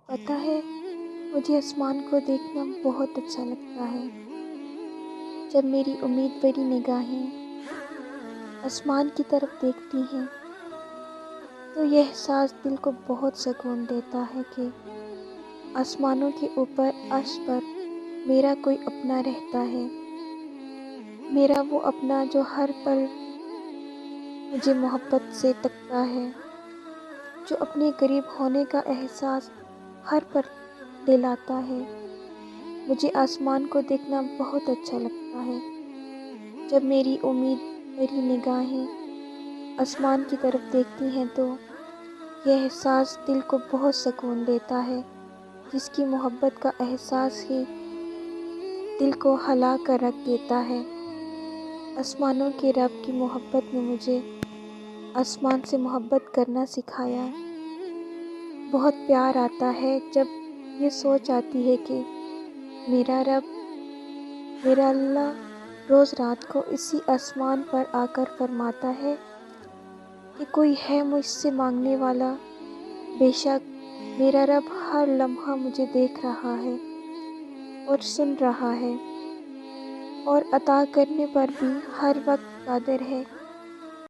پتہ ہے، مجھے آسمان کو دیکھنا بہت اچھا لگتا ہے۔ جب میری امید بھری نگاہیں آسمان کی طرف دیکھتی ہیں تو یہ احساس دل کو بہت سکون دیتا ہے کہ آسمانوں کے اوپر عرش پر میرا کوئی اپنا رہتا ہے، میرا وہ اپنا جو ہر پل مجھے محبت سے تکتا ہے، جو اپنے قریب ہونے کا احساس ہر پل دلاتا ہے۔ مجھے آسمان کو دیکھنا بہت اچھا لگتا ہے۔ جب میری امید بھری نگاہیں آسمان کی طرف دیکھتی ہیں تو یہ احساس دل کو بہت سکون دیتا ہے، جس کی محبت کا احساس ہی دل کو ہلا کر رکھ دیتا ہے۔ آسمانوں کے رب کی محبت نے مجھے آسمان سے محبت کرنا سکھایا۔ بہت پیار آتا ہے جب یہ سوچ آتی ہے کہ میرا رب، میرا اللہ روز رات کو اسی آسمان پر آ کر فرماتا ہے کہ کوئی ہے مجھ سے مانگنے والا۔ بے شک میرا رب ہر لمحہ مجھے دیکھ رہا ہے اور سن رہا ہے، اور عطا کرنے پر بھی ہر وقت قادر ہے۔